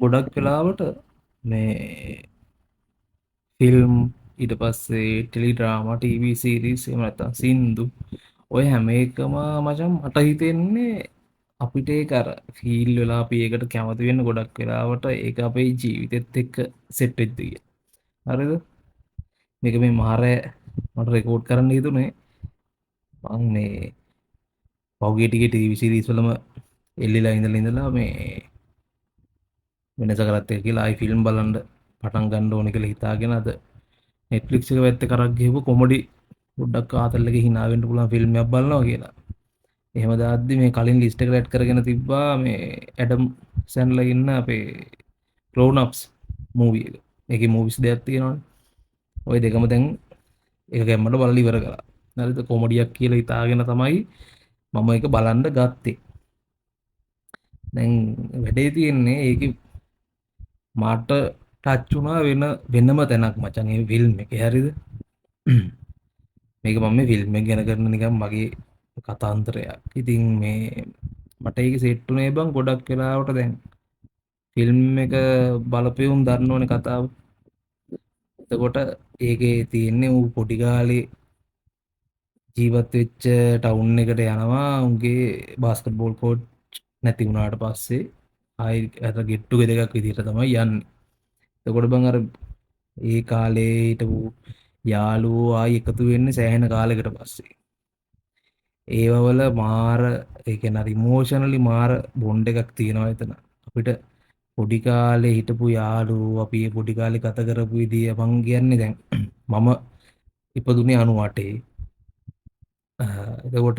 ගොඩක් වෙලාවට මේ ෆිල්ම් ඊට පස්සේ ටෙලිඩ්‍රාමා ටීවී සීරීස් එහෙම නැත්නම් සින්දු ඔය හැම එකම මචං මට හිතෙන්නේ අපිට ඒක අර ෆීල් වෙලා අපි ඒකට කැමති වෙන්න ගොඩක් වෙලාවට ඒක අපේ ජීවිතෙත් එක්ක සෙට් වෙච්ච දෙයක්. හරිද? මේක මේ මාරය මට රෙකෝඩ් කරන්න හිතුනේ මං මේ පෞගේ ටිකේ ටීවී සීරීස් වලම එල්ලිලා ඉඳලා මේ වෙනස කරත් එක කියලා ආයි ෆිල්ම් බලන්න පටන් ගන්න ඕනේ කියලා හිතාගෙන අද Netflix එක පැත්තේ කරක් ගිහුව කොමඩි පොඩ්ඩක් ආතල් එකේ hina වෙන්න පුළුවන් ෆිල්ම් එකක් බලනවා කියලා. එහෙම දාද්දි මේ කලින් ලිස්ට් එකට ඇඩ් කරගෙන තිබ්බා මේ ඇඩම් සැන්ඩලර් ඉන්න අපේ grown ups මූවී එක. ඒකේ මූවිස් දෙකක් තියෙනවානේ. ওই දෙකම දැන් එක ගැම්මට බලලා ඉවර කළා. හරිද? කොමඩියක් කියලා හිතාගෙන තමයි මම ඒක බලන්න ගත්තේ. දැන් වැඩේ තියෙන්නේ ඒකේ මට ටච් වුණා වෙනම තැනක් මචං ඒ ෆිල්ම් එකේ. හරිද? මේක මම මේ ෆිල්ම් එක ගැන කරන නිකන් මගේ කතාන්තරයක්. ඉතින් මේ මට ඒක සෙට් උනේ බං ගොඩක් වෙලාවට දැන් ෆිල්ම් එක බලපෙවුම් දන්නවනේ කතාව. එතකොට ඒකේ තියෙන්නේ ඌ පොඩි කාලේ ජීවත් වෙච්ච ටවුන් එකට යනවා උන්ගේ බාස්කට්බෝල් කෝච් නැති වුණාට පස්සේ ආයි අර ගෙට් ටුගෙදර් එකක් විදිහට තමයි යන්නේ. එතකොට බං අර ඒ කාලේ හිටපු යාළුවෝ ආයි එකතු වෙන්නේ සෑහෙන කාලයකට පස්සේ. ඒවවල මාර ඒ කියන්නේ අර ඉමෝෂනලි මාර බොන්ඩ් එකක් තියෙනවා එතන. අපිට පොඩි කාලේ හිටපු යාළුවෝ අපි ඒ පොඩි කාලේ ගත කරපු විදිය මං කියන්නේ දැන් මම ඉපදුනේ 98. එතකොට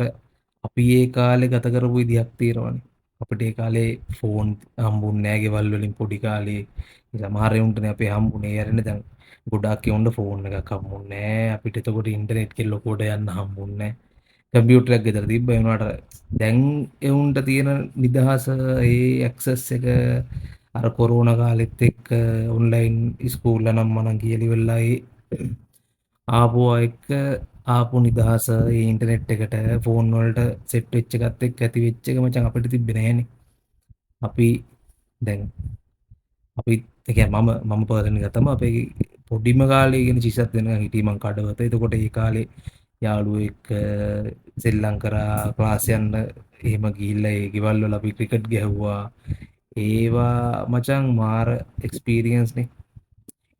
අපි ඒ කාලේ ගත කරපු විදියක් තියෙනවනේ. අපිට ඒ කාලේ ෆෝන් හම්බුන්නේ නැහැ ගෙවල් වලින් පොඩි කාලේ. සමහර උන්ටනේ අපේ හම්බුනේ. යරනේ දැන් ගොඩාක් උන්ට ෆෝන් එකක් හම්බුන්නේ නැහැ. අපිට එතකොට ඉන්ටර්නෙට් කෙල්ල කොට යන්න හම්බුන්නේ නැහැ. කම්පියුටර් එකක් ගෙදර තිබ්බ ඒ වුණාට දැන් එවුන්ට තියෙන නිදහස ඒ ඇක්සස් එක අර කොරෝනා කාලෙත් එක්ක ඔන්ලයින් ස්කූල් නම් මනම් කියලා ඉවරලා ඒ ආපු එක්ක ආපු නිදහස ඒ ඉන්ටර්නෙට් එකට ෆෝන් වලට සෙට් වෙච්ච එකත් එක්ක ඇති වෙච්ච එක මචං අපිට තිබ්බේ නෑනේ. අපි දැන් අපි ඒ කියන්නේ මම පර්සනලි ගත්තම අපේ පොඩිම කාලේ ඉගෙන 37 වෙනකන් හිටියේ මං කඩවත. එතකොට ඒ කාලේ යාළුවෝ එක්ක සෙල්ලම් කරා ක්ලාස් යන්න එහෙම ගිහිල්ලා ඒ ගෙවල් වල අපි ක්‍රිකට් ගැහුවා. ඒවා මචං මාර එක්ස්පීරියන්ස් නේ.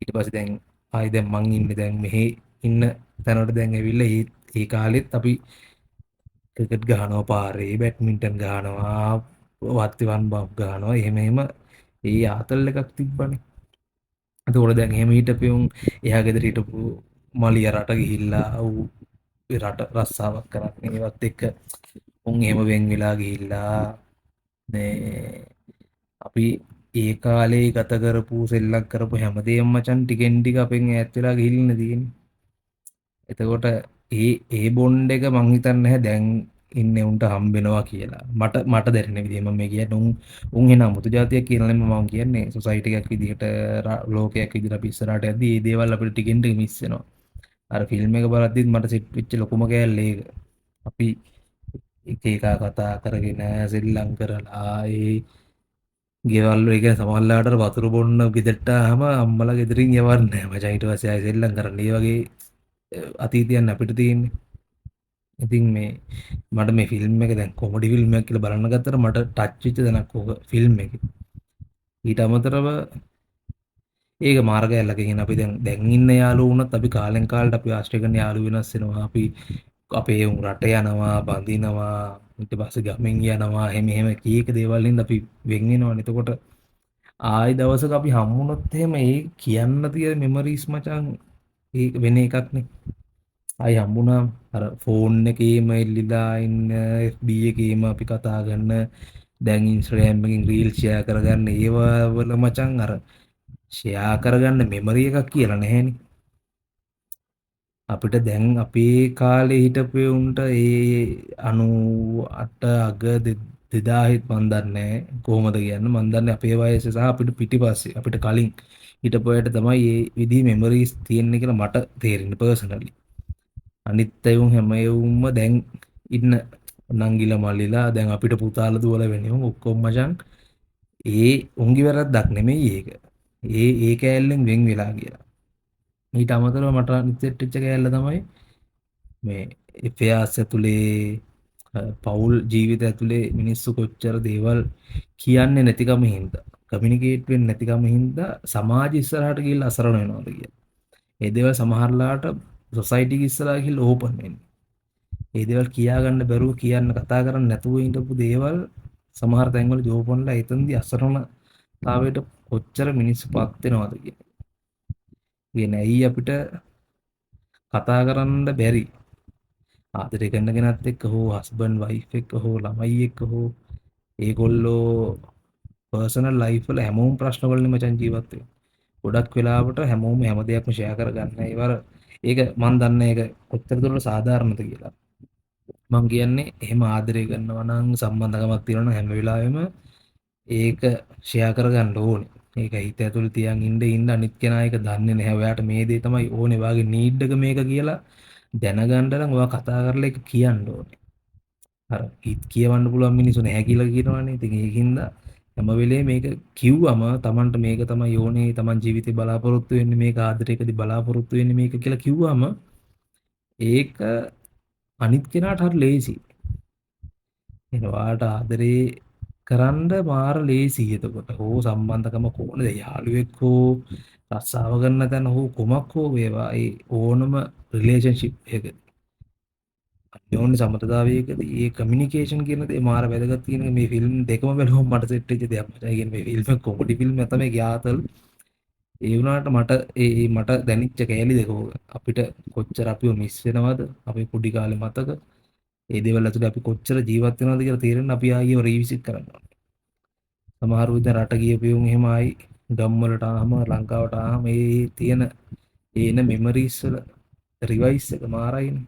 ඊට පස්සේ දැන් ආයි දැන් මං ඉන්නේ දැන් මෙහි ඉන්න තැනට දැන් ඇවිල්ලා ඒ කාලෙත් අපි ක්‍රිකට් ගහනවා පාරේ බැඩ්මින්ටන් ගහනවා වත්තිවන් බම් ගහනවා එහෙම ඒ ආතල් එකක් තිබ්බනේ. එතකොට දැන් එහෙම හිටපෙවුන් එහා ගෙදර හිටපු මලිය රට ගිහිල්ලා ඌ ඒ රට රස්සාවක් කරන්නේ ඒවත් එක්ක උන් එහෙම වෙන් වෙලා ගිහිල්ලා මේ අපි ඒ කාලේ ගත කරපු සෙල්ලම් කරපු හැමදේම මචන් ටිකෙන් ටික අපෙන් ඈත් වෙලා ගිහිල්ලා තියෙන්නේ. එතකොට ඒ බොන්ඩ් එක මං හිතන්නේ නැහැ දැන් ඉන්නේ උන්ට හම්බෙනවා කියලා. මට දැනෙන විදිහ මම මේ කියන්නේ උන් එන අමුතු જાතියක් කියලා නෙමෙයි මම කියන්නේ සොසයිටි එකක් විදිහට ලෝකයක් විදිහට අපි ඉස්සරහට යද්දී මේ දේවල් අපිට ටිකෙන් ටික මිස් වෙනවා. අර ෆිල්ම් එක බලද්දිත් මට සිත් වෙච්ච ලොකුම කෑල්ල ඒක. අපි එක එක කතා කරගෙන සෙල්ලම් කරලා ඒ ගෙවල් වල කියන්නේ සමහරලාට වතුර බොන්න ගෙදරට ආවම අම්මලා ගෙදරින් යවන්නේ නැහැ මචං ඊට පස්සේ ආයෙ සෙල්ලම් කරන්න. ඒ වගේ අතීතයන් අපිට තියෙන්නේ. ඉතින් මේ මට මේ ෆිල්ම් එක දැන් කොමඩි ෆිල්ම් එකක් කියලා බලන්න ගත්තට මට ටච් වෙච්ච තැනක් ඕක ෆිල්ම් එකේ. ඊට අමතරව ඒක මාර්ගයල්ලකින් අපි දැන් ඉන්න යාළුවෝ වුණත් අපි කාලෙන් කාලට අපි ආශ්‍රය කරන යාළුවෝ වෙනස් වෙනවා. අපි අපේ උන් රට යනවා, බඳිනවා, ඊට පස්සේ ගමෙන් යනවා. එහෙම කීයක දේවල් හින්දා අපි වෙන් වෙනවනේ. එතකොට ආයි දවසක අපි හම්බුනොත් එහෙම ඒ කියන්න තියෙන මෙමරිස් මචං ඒක වෙන එකක්නේ. ආයි හම්බුනාම අර ෆෝන් එකේම එල්ලිලා ඉන්න FB එකේම අපි කතා කරන දැන් Instagram එකකින් රීල් ෂෙයා කරගන්න ඒවා වල මචං අර ෂෙයා කරගන්න මෙමරි එකක් කියලා නැහැනේ. අපිට දැන් අපේ කාලේ හිටපු උන්ට ඒ 98 අග 2000ත් මන් දන්නේ කොහොමද කියන්න මන් දන්නේ අපේ වයසේ සහ අපිට පිටිපස්සේ අපිට කලින් හිටපු අයට තමයි මේ විදිහේ මෙමරිස් තියෙන්නේ කියලා මට තේරෙන්නේ පර්සනලි. අනිත් අයුම් හැම එවුම්ම දැන් ඉන්න නංගිලා මල්ලිලා දැන් අපිට පුතාලා දුවලා වෙන්නේ ඔක්කොම මචං ඒ උන්ගේ වැරද්දක් නෙමෙයි ඒක. ඒ කෑල්ලෙන් වෙන් වෙලා කියලා. ඊට අමතරව මට අනිත් සෙට් වෙච්ච කෑල්ල තමයි මේ එෆයාස් ඇතුලේ පවුල් ජීවිත ඇතුලේ මිනිස්සු කොච්චර දේවල් කියන්නේ නැතිකම හින්දා කමියුනිකේට් වෙන්නේ නැතිකම හින්දා සමාජ ඉස්සරහට ගිහිල්ලා අසරණ වෙනවාද කියලා. ඒ දේවල් සමහරලාට සොසයිටි එක ඉස්සරහා ගිහිල්ලා ඕපන් වෙන්නේ. ඒ දේවල් කියා ගන්න බැරුව කියන්න කතා කරන්න නැතුව ඉඳපු දේවල් සමහර තැන්වල ජෝපන්ලා එතනදී අසරණතාවයට කොච්චර මිනිස්සු පත් වෙනවද කියන්නේ. ඒ නැයි අපිට කතා කරන්න බැරි ආදරය කරන කෙනත් එක්ක හෝ හස්බන්ඩ් වයිෆ් එක්ක හෝ ළමයි එක්ක හෝ ඒගොල්ලෝ පර්සනල් ලයිෆ් වල හැමෝම ප්‍රශ්න වලින් මචං ජීවත් වෙනවා. ගොඩක් වෙලාවට හැමෝම හැම දෙයක්ම ෂෙයා කරගන්න. ඒවර ඒක මන් දන්නේ ඒක කොච්චර දුරට සාධාරණද කියලා. මං කියන්නේ එහෙම ආදරය කරනවා නම් සම්බන්ධකමක් තියෙනවා නම් හැම වෙලාවෙම ඒක ෂෙයා කරගන්න ඕනේ. ඒක හිත ඇතුළේ තියන් ඉන්න අනිත් කෙනා ඒක දන්නේ නැහැ. ඔයාට මේ දේ තමයි ඕනේ. වාගේ නීඩ් එක මේක කියලා දැනගන්න නම් ඔයා කතා කරලා ඒක කියන්න ඕනේ. අර හිත කියවන්න පුළුවන් මිනිස්සු නැහැ කියලා කියනවනේ. ඉතින් ඒකින්ද හැම වෙලේම මේක කිව්වම Tamanට මේක තමයි ඕනේ. Taman ජීවිතේ බලාපොරොත්තු වෙන්නේ මේක ආදරයකදී බලාපොරොත්තු වෙන්නේ මේක කියලා කිව්වම ඒක අනිත් කෙනාට හරි ලේසි. එනවාට ආදරේ කරන්න මාර ලේසි එතකොට. හෝ සම්බන්ධකම කොහොමද යාළුවෙක් හෝ රස්සාව කරන තැන හෝ කොමක් හෝ වේවා ඒ ඕනම රිලේෂන්ෂිප් එකක අන්‍යෝන්‍ය සමතදාවයකදී ඒ කමියුනිකේෂන් කියන දේ මාර වැදගත් කියන මේ ෆිල්ම් දෙකම බැලුවම මට සෙට් වෙච්ච දෙයක්. මචං කියන්නේ මේ ෆිල්ම් එක කොමඩි ෆිල්ම් එක තමයි ගියාතල්. ඒ වුණාට මට දැනෙච්ච කෑලි දෙක අපිට කොච්චර අපිව මිස් වෙනවද? අපේ පොඩි කාලේ මතක ඒ දේවල් ඇතුලේ අපි කොච්චර ජීවත් වෙනවද කියලා තේරෙන්න අපි ආයෙ රීවිසිට් කරන්න ඕනේ. සමහර විට රට ගියපියුන් එහෙම ආයි ගම් වලට ආවම ලංකාවට ආවම මේ තියෙන ඒන මෙමරිස් වල රිවයිස් එක මාරයිනේ.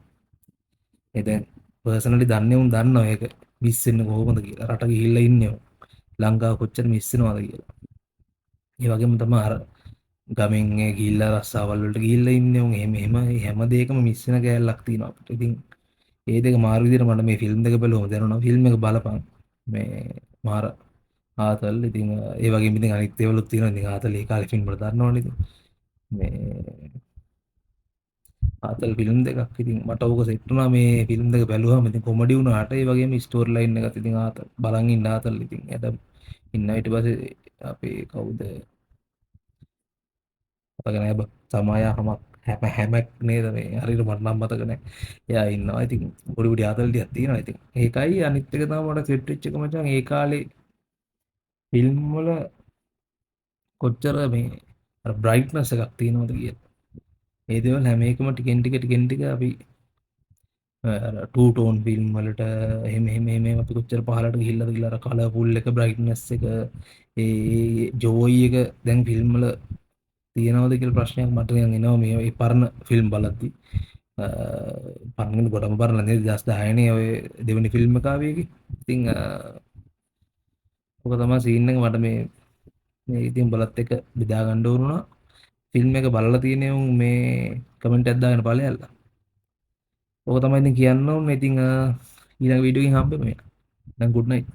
ඒ දැන් පර්සනලි දන්නේ උන් දන්නවා ඒක මිස් වෙන්නේ කොහොමද කියලා. රට ගිහිල්ලා ඉන්නේ උන්. ලංකාව කොච්චර මිස් වෙනවද කියලා. ඒ වගේම තමයි අර ගමෙන් ගිහිල්ලා රස්සාවල් වලට ගිහිල්ලා ඉන්නේ උන්. එහෙම හැම දෙයකම මිස් වෙන කෑල්ලක් තියෙනවා අපිට. ඉතින් ඒ දෙක මාරු විදිහට මට මේ ෆිල්ම් දෙක බලුවම දැනුණා. ෆිල්ම් එක බලපන්. මේ මාර ආතල් ඉතින් ඒ වගේම ඉතින් අනිත් ඒවලුත් තියෙනවා. ඉතින් ආතල් ඒ කාලේ ෆිල්ම් වල දන්නවනේ ඉතින්. මේ ආතල් ෆිල්ම් දෙකක් ඉතින් මට ඕක සෙට් වුණා මේ ෆිල්ම් දෙක බැලුවාම. ඉතින් කොමඩි වුණාට ඒ වගේම ස්ටෝරි ලයින් එකත් ඉතින් ආතල් බලන් ඉන්න ආතල් ඉතින් ඇඩම් ඉන්න ඊට පස්සේ අපේ කවුද මතක නෑ බ සමායහමක් හැමක් නේද මේ හරියට මට නම් මතක නෑ. එයා ඉන්නවා. ඉතින් පොඩි පොඩි ආතල් ටිකක් තියෙනවා. ඉතින් ඒකයි අනිත් එක තමයි මට සෙට් වෙච්ච එක මචං ඒ කාලේ ෆිල්ම් වල කොච්චර මේ අර බ්‍රයිට්නස් එකක් තියෙනවද කියලා. ඒ දේවල් හැම එකම ටිකෙන් ටික අපි අර ටූ ටෝන් ෆිල්ම් වලට එහෙම අපි කොච්චර පහලට ගිහිල්ලාද කියලා අර කලර්ෆුල් එක බ්‍රයිට්නස් එක ඒ ජෝයි එක දැන් ෆිල්ම් වල තියෙනවද කියලා ප්‍රශ්නයක් මට නිකන් එනවා මේ ඒ පරණ ෆිල්ම් බලද්දි. පරණ ගොඩම පරණ නේද 2010 නේ ඔය දෙවෙනි ෆිල්ම් එක ආවේ ඒකේ. ඉතින් ඔක තමයි සීන් එක මට මේ ඉතින් බලත් එක බෙදා ගන්න ඕන වුණා. ෆිල්ම් එක බලලා තියෙනේ උන් මේ කමෙන්ට් එකක් දාගෙන ඵලයල්ලා. ඕක තමයි ඉතින් කියන්න ඕනේ. ඉතින් ඊළඟ වීඩියෝ එකකින් හම්බෙමු. දැන් good night.